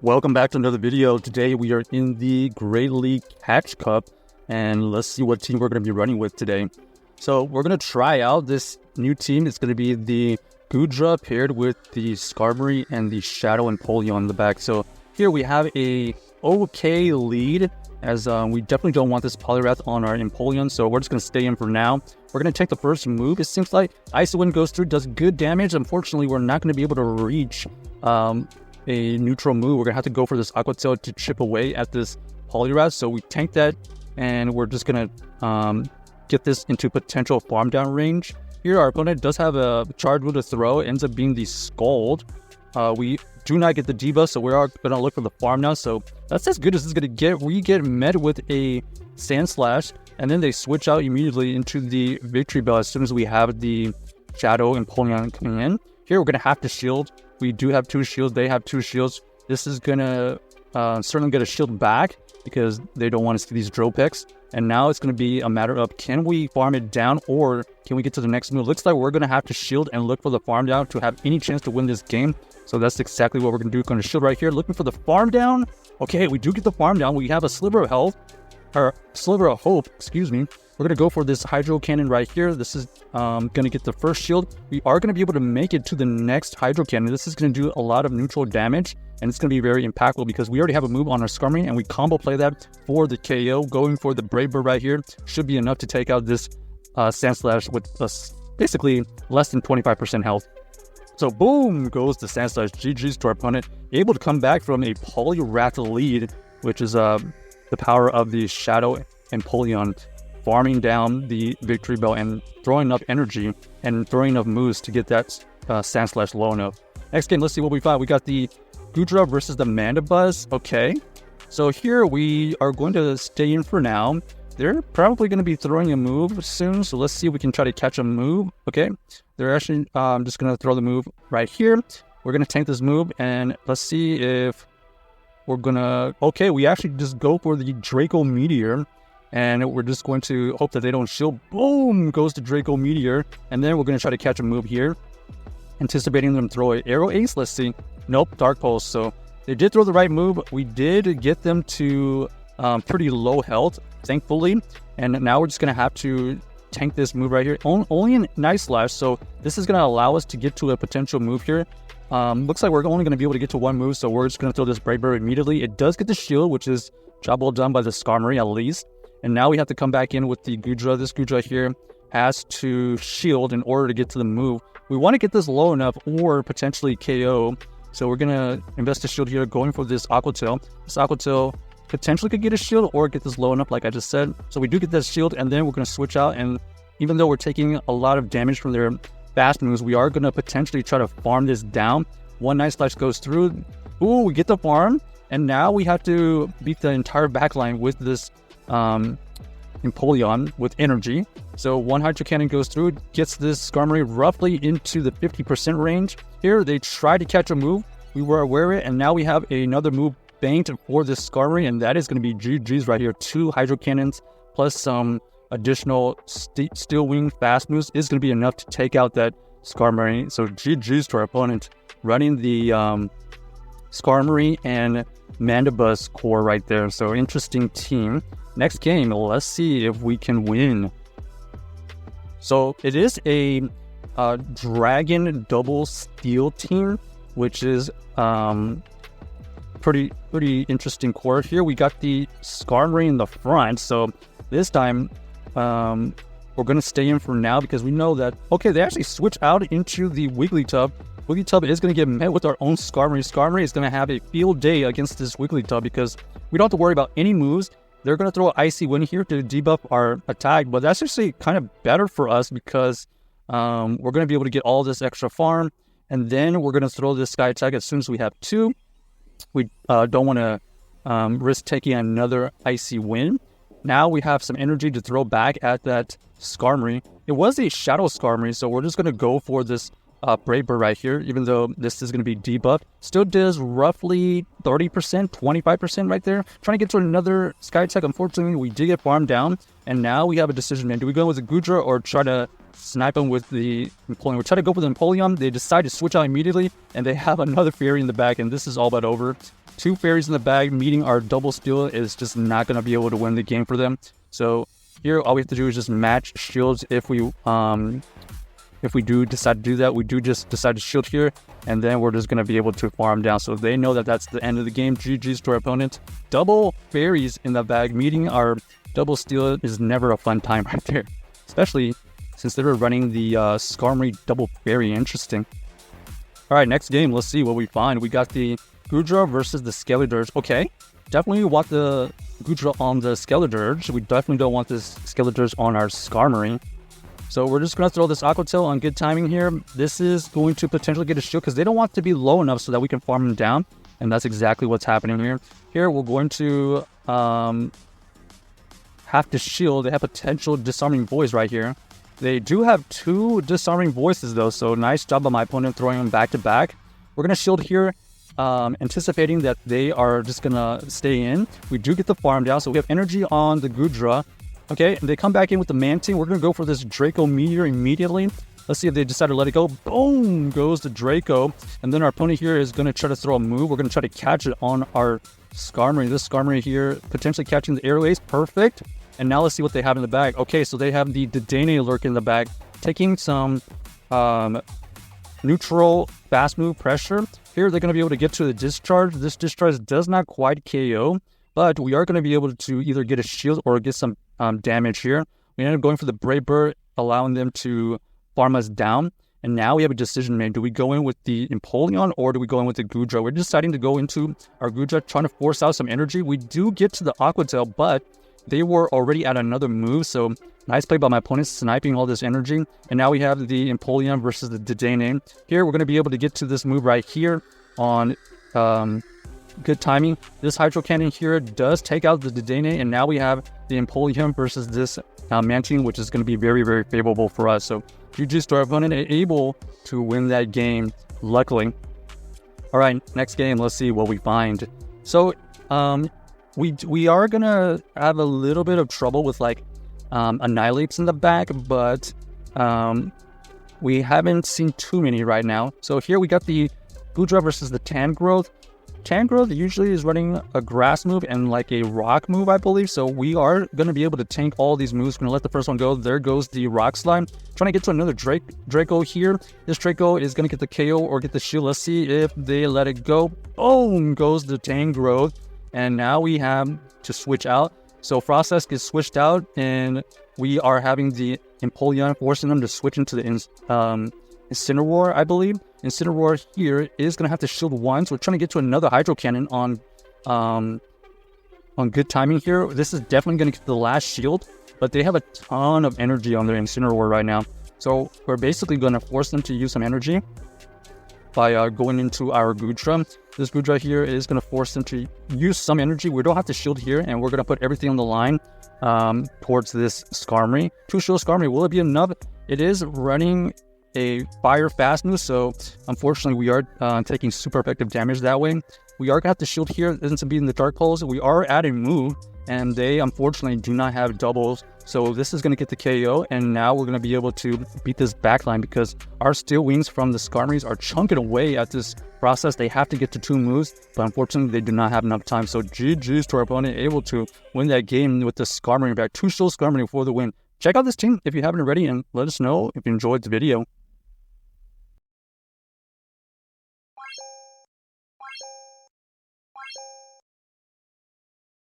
Welcome back to another video. Today we are in the Great League Catch Cup, and let's see what team we're going to be running with today. So we're going to try out this new team. It's going to be the Goodra paired with the Skarmory and the Shadow Empoleon in the back. So here we have a okay lead, as we definitely don't want this Poliwrath on our Empoleon, so we're just going to stay in for now. We're going to take the first move. It seems like Icy Wind goes through, does good damage. Unfortunately, we're not going to be able to reach a neutral move. We're going to have to go for this Aqua Tail to chip away at this Poliwrath. So we tank that, and we're just going to get this into potential farm down range. Here, our opponent does have a charge move to throw. It ends up being the Scald. We do not get the debuff, so we are going to look for the farm now. So that's as good as it's going to get. We get met with a Sand Slash, and then they switch out immediately into the Victory Bell as soon as we have the Shadow and Empoleon coming in. Here, we're going to have to shield. We do have 2 shields. They have 2 shields. This is going to certainly get a shield back because they don't want to see these drill picks. And now it's going to be a matter of, can we farm it down or can we get to the next move? Looks like we're going to have to shield and look for the farm down to have any chance to win this game. So that's exactly what we're going to do. We're going to shield right here, looking for the farm down. Okay, we do get the farm down. We have a sliver of health, or sliver of hope, excuse me. We're going to go for this Hydro Cannon right here. This is going to get the first shield. We are going to be able to make it to the next Hydro Cannon. This is going to do a lot of neutral damage, and it's going to be very impactful because we already have a move on our Skarmory, and we combo play that for the KO. Going for the Brave Bird right here should be enough to take out this Sand Slash with basically less than 25% health. So boom goes the Sand Slash. GG's to our opponent. Able to come back from a Poliwrath lead, which is the power of the Shadow Empoleon, farming down the Victory Bell and throwing enough energy and throwing enough moves to get that Sand Slash low enough. Next game, let's see what we find. We got the Goodra versus the Mandibuzz. Okay, so here we are going to stay in for now. They're probably going to be throwing a move soon, so let's see if we can try to catch a move. Okay, they're actually just going to throw the move right here. We're going to tank this move, and let's see if we're going to... Okay, we actually just go for the Draco Meteor, and we're just going to hope that they don't shield. Boom goes the Draco Meteor, and then we're going to try to catch a move here, anticipating them throw an Arrow Ace. Let's see. Nope, Dark Pulse. So they did throw the right move. We did get them to pretty low health, thankfully, and now we're just going to have to tank this move right here. Only a Night Slash, so this is going to allow us to get to a potential move here. Looks like we're only going to be able to get to one move, so we're just going to throw this Brave Bird immediately. It does get the shield, which is job well done by the Skarmory at least. And now we have to come back in with the Goodra. This Goodra here has to shield in order to get to the move. We want to get this low enough or potentially KO. So we're going to invest a shield here, going for this Aqua Tail. This Aqua Tail potentially could get a shield or get this low enough, like I just said. So we do get this shield, and then we're going to switch out. And even though we're taking a lot of damage from their fast moves, we are going to potentially try to farm this down. One Night Slash goes through. Ooh, we get the farm. And now we have to beat the entire backline with this Empoleon with energy. So one Hydro Cannon goes through, gets this Skarmory roughly into the 50% range. Here they try to catch a move. We were aware of it, and now we have another move banked for this Skarmory, and that is going to be GG's right here. 2 Hydro Cannons plus some additional Steel Wing fast moves is going to be enough to take out that Skarmory. So GG's to our opponent, running the Skarmory and Mandibuzz core right there. So interesting team. Next game, let's see if we can win. So it is a Dragon double steel team, which is pretty interesting core. Here we got the Skarmory in the front. So this time we're going to stay in for now because we know that, okay, they actually switch out into the Wigglytuff. Wigglytuff is going to get met with our own Skarmory. Skarmory is going to have a field day against this Wigglytuff because we don't have to worry about any moves. They're going to throw Icy Wind here to debuff our attack, but that's actually kind of better for us because we're going to be able to get all this extra farm, and then we're going to throw this Sky Attack as soon as we have 2. We don't want to risk taking another Icy Wind. Now we have some energy to throw back at that Skarmory. It was a Shadow Skarmory, so we're just going to go for this Brave Bird right here, even though this is going to be debuffed. Still does roughly 30%, 25% right there. Trying to get to another Sky Attack. Unfortunately, we did get farmed down, and now we have a decision, man. Do we go with the Goodra or try to snipe him with the Empoleon? We try to go for the Empoleon. They decide to switch out immediately, and they have another Fairy in the back, and this is all but over. 2 fairies in the bag meeting our double steal is just not going to be able to win the game for them. So here, all we have to do is just match shields. If we do decide to do that, we do just decide to shield here, and then we're just going to be able to farm down. So they know that that's the end of the game. GG's to our opponent. Double fairies in the bag meeting our double steal is never a fun time right there, especially since they were running the Skarmory double fairy. Interesting. All right, next game. Let's see what we find. We got the Goodra versus the Skeledirge. Okay, definitely want the Goodra on the Skeledirge. We definitely don't want this Skeledirge on our Skarmory. So we're just going to throw this Aqua Tail on good timing here. This is going to potentially get a shield because they don't want to be low enough so that we can farm them down. And that's exactly what's happening here. Here, we're going to have to shield. They have potential Disarming Voice right here. They do have 2 Disarming Voices though, so nice job by my opponent throwing them back to back. We're going to shield here, anticipating that they are just going to stay in. We do get the farm down, so we have energy on the Goodra. Okay, they come back in with the Mantine. We're going to go for this Draco Meteor immediately. Let's see if they decide to let it go. Boom goes the Draco. And then our opponent here is going to try to throw a move. We're going to try to catch it on our Skarmory. This Skarmory here potentially catching the Airways. Perfect. And now let's see what they have in the bag. Okay, so they have the Dedenne lurk in the bag, taking some neutral fast move pressure. Here they're going to be able to get to the discharge. This discharge does not quite KO, but we are going to be able to either get a shield or get some damage here. We end up going for the Brave Bird, allowing them to farm us down. And now we have a decision made. Do we go in with the Empoleon or do we go in with the Goodra? We're deciding to go into our Goodra, trying to force out some energy. We do get to the Aqua Tail, but they were already at another move, so nice play by my opponent, sniping all this energy. And now we have the Empoleon versus the Dedenne. Here, we're going to be able to get to this move right here on good timing. This Hydro Cannon here does take out the Dedenne, and now we have the Empoleon versus this Mantine, which is going to be very, very favorable for us. So GG's to our opponent, able to win that game, luckily. All right, next game, let's see what we find. So, we are gonna have a little bit of trouble with like Annihilates in the back, but we haven't seen too many right now. So here we got the Goodra versus the Tangrowth. Tangrowth usually is running a grass move and like a rock move, I believe. So we are going to be able to tank all these moves. Going to let the first one go. There goes the Rock Slime. Trying to get to another Draco here. This Draco is going to get the KO or get the shield. Let's see if they let it go. Boom goes the Tangrowth. And now we have to switch out. So Frostlass gets switched out, and we are having the Empoleon forcing them to switch into the Incineroar, I believe. Incineroar here is going to have to shield one, so we're trying to get to another Hydro Cannon on good timing here. This is definitely going to get the last shield, but they have a ton of energy on their Incineroar right now. So we're basically going to force them to use some energy by going into our Goodra. This Goodra here is going to force them to use some energy. We don't have to shield here, and we're going to put everything on the line towards this Skarmory. 2 shield Skarmory, will it be enough? It is running a fire fast move, so unfortunately we are taking super effective damage that way. We are going to have to shield here. It isn't being the Dark Pulse. We are adding move, and they unfortunately do not have doubles. So this is going to get the KO, and now we're going to be able to beat this backline because our Steel Wings from the Skarmorys are chunking away at this process. They have to get to 2 moves, but unfortunately they do not have enough time. So GG's to our opponent, able to win that game with the Skarmory back. 2 shield Skarmory for the win. Check out this team if you haven't already, and let us know if you enjoyed the video.